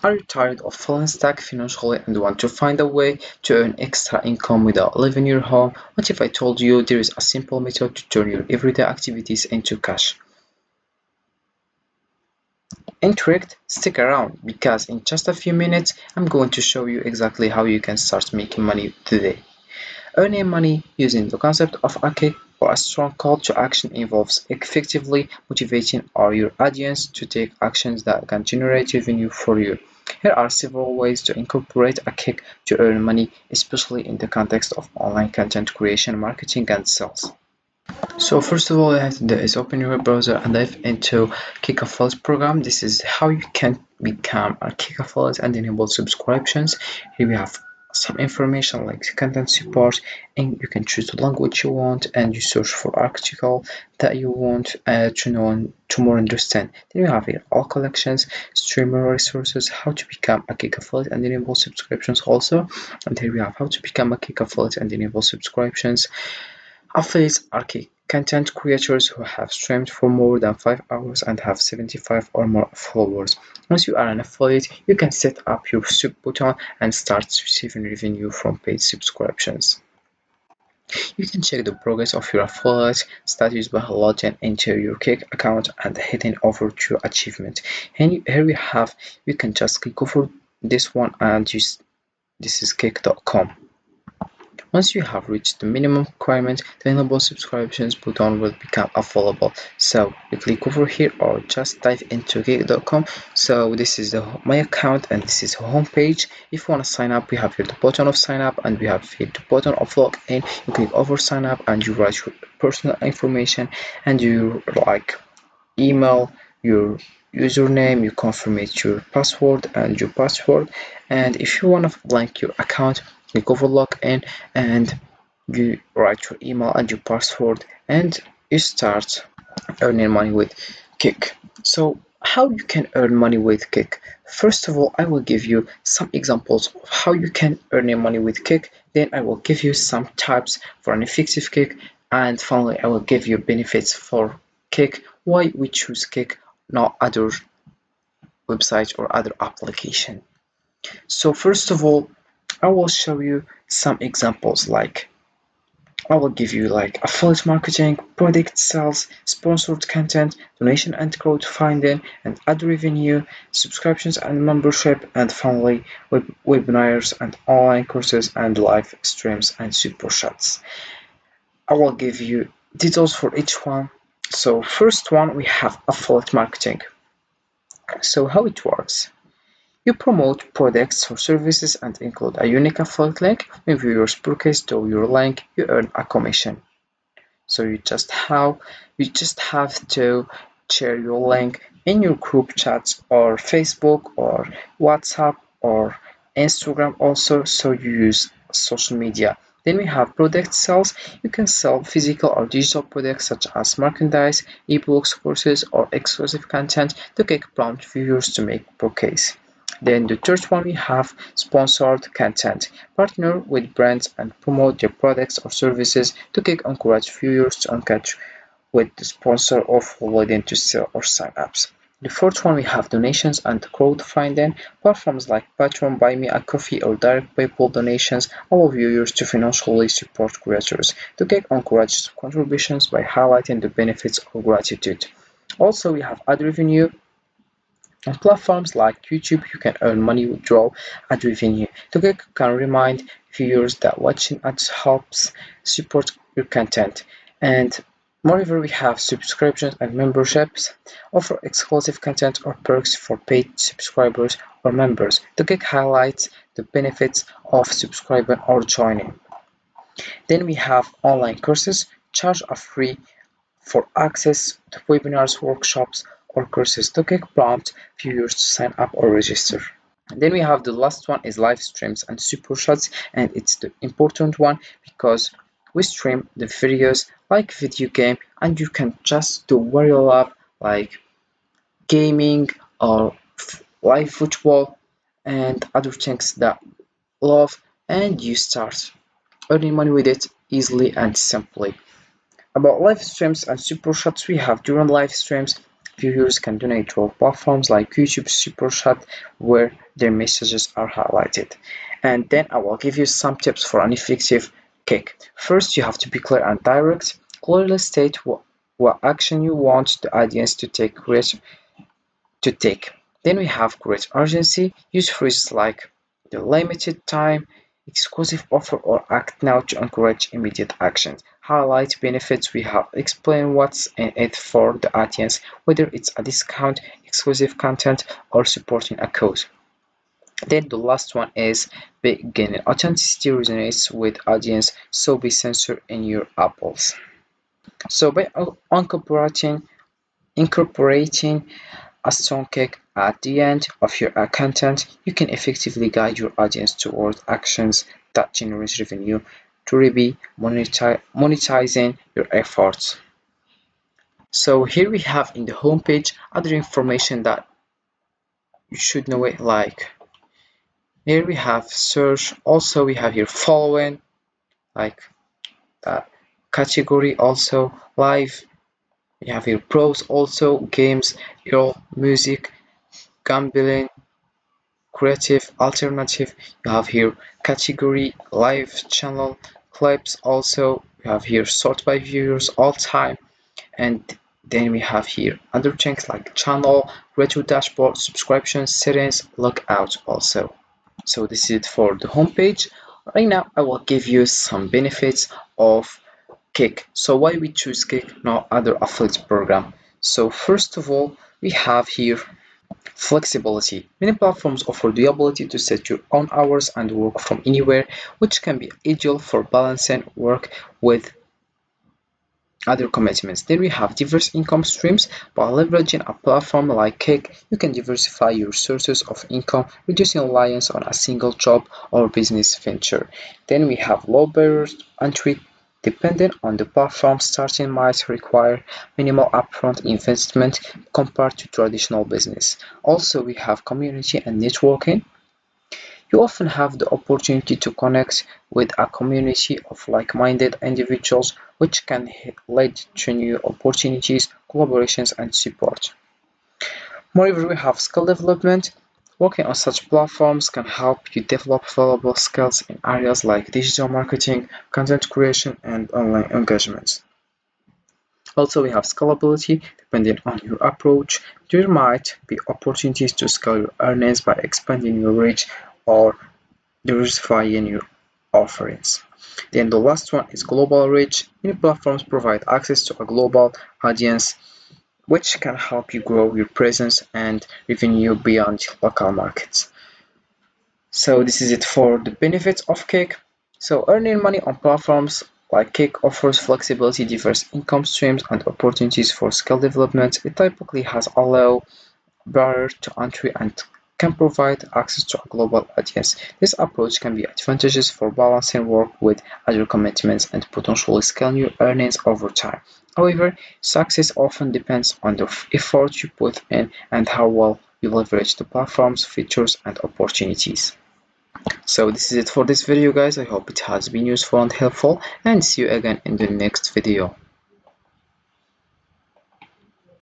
Are you tired of feeling stuck financially and want to find a way to earn extra income without leaving your home? What if I told you there is a simple method to turn your everyday activities into cash? Intrigued? Stick around because in just a few minutes I'm going to show you exactly how you can start making money today. Earning money using the concept of a kick or a strong call to action involves effectively motivating your audience to take actions that can generate revenue for you. Here are several ways to incorporate a kick to earn money, especially in the context of online content creation, marketing, and sales. So first of all, you have to do is open your web browser and dive into Kick Affiliate program. This is how you can become a Kick Affiliate and enable subscriptions. Here we have some information like content support, and you can choose the language you want, and you search for article that you want to know and to more understand. Then you have here all collections, streamer resources, how to become a Kick Affiliate and enable subscriptions also. And here we have how to become a Kick Affiliate and enable subscriptions. Affiliates are key content creators who have streamed for more than 5 hours and have 75 or more followers. Once you are an affiliate, you can set up your sub button and start receiving revenue from paid subscriptions. You can check the progress of your affiliate status by logging into your Kick account and hitting over to achievement. And here we have, you can just click over this one and use this is kick.com. Once you have reached the minimum requirement, the enable subscriptions button will become available. So you click over here or just type into gig.com. So this is my account and this is the home page. If you want to sign up, we have here the button of sign up and we have here the button of login. You click over sign up and you write your personal information and you like email, your username, you confirm your password and your password. And if you want to link your account, click over login and you write your email and your password and you start earning money with Kick. So how you can earn money with Kick? First of all, I will give you some examples of how you can earn money with Kick. Then I will give you some tips for an effective Kick, and finally I will give you benefits for Kick, why we choose Kick, not other websites or other application. So first of all, I will show you some examples like I will give you like affiliate marketing, product sales, sponsored content, donation and crowdfunding, and ad revenue, subscriptions and membership, and finally webinars and online courses and live streams and super chats. I will give you details for each one. So first one we have affiliate marketing. So how it works? You promote products or services and include a unique affiliate link. When viewers purchase through your link, you earn a commission. So you just have to share your link in your group chats or Facebook or WhatsApp or Instagram also, so you use social media. Then we have product sales. You can sell physical or digital products such as merchandise, ebooks, courses, or exclusive content to get prompt viewers to make purchase. Then the third one we have sponsored content. Partner with brands and promote their products or services to encourage viewers to engage with the sponsor of leading to sell or sign ups. The fourth one we have donations and crowdfunding. Platforms like Patreon, Buy Me a Coffee, or direct PayPal donations allow viewers to financially support creators to encourage contributions by highlighting the benefits of gratitude. Also, we have ad revenue. On platforms like YouTube, you can earn money withdrawal ad revenue. Togekick can remind viewers that watching ads helps support your content. And moreover, we have subscriptions and memberships, offer exclusive content or perks for paid subscribers or members. Togekick highlights the benefits of subscribing or joining. Then we have online courses, charge a fee for access to webinars, workshops, or courses to prompt viewers to sign up or register. And then we have the last one is live streams and super chats, and it's the important one because we stream the videos like video game and you can just do what you love like gaming or live football and other things that love, and you start earning money with it easily and simply. About live streams and super chats, we have during live streams viewers can donate to platforms like YouTube Super Chat where their messages are highlighted. And then I will give you some tips for an effective kick. First, you have to be clear and direct. Clearly state what action you want the audience to take. Then we have create urgency. Use phrases like the limited time, exclusive offer, or act now to encourage immediate action. Highlight benefits. We have explain what's in it for the audience, whether it's a discount, exclusive content, or supporting a cause. Then the last one is beginning. Authenticity resonates with audience, so be censored in your apples. So by incorporating a strong kick at the end of your content, you can effectively guide your audience towards actions that generate revenue to be monetizing your efforts. So here we have in the homepage other information that you should know it, like here we have search, also we have here following, like that category, also live, we have here pros, also games, your music, gambling, creative, alternative. You have here category, live channel, clips. Also you have here sort by viewers, all time, and then we have here other things like channel, retro dashboard, subscription settings, logout also. So this is it for the homepage. Right now I will give you some benefits of Kick. So why we choose Kick, not other affiliate program? So first of all, we have here flexibility. Many platforms offer the ability to set your own hours and work from anywhere, which can be ideal for balancing work with other commitments. Then we have diverse income streams. By leveraging a platform like Kick, you can diversify your sources of income, reducing reliance on a single job or business venture. Then we have low barriers to entry. Depending on the platform, starting might require minimal upfront investment compared to traditional business. Also, we have community and networking. You often have the opportunity to connect with a community of like-minded individuals, which can lead to new opportunities, collaborations, and support. Moreover, we have skill development. Working on such platforms can help you develop valuable skills in areas like digital marketing, content creation, and online engagement. Also, we have scalability. Depending on your approach, there might be opportunities to scale your earnings by expanding your reach or diversifying your offerings. Then the last one is global reach. Many platforms provide access to a global audience, which can help you grow your presence and revenue beyond local markets. So this is it for the benefits of Kick. So earning money on platforms like Kick offers flexibility, diverse income streams, and opportunities for skill development. It typically has a low barrier to entry and can provide access to a global audience. This approach can be advantageous for balancing work with other commitments and potentially scaling your earnings over time. However, success often depends on the effort you put in and how well you leverage the platform's features and opportunities. So this is it for this video, guys. I hope it has been useful and helpful, and see you again in the next video.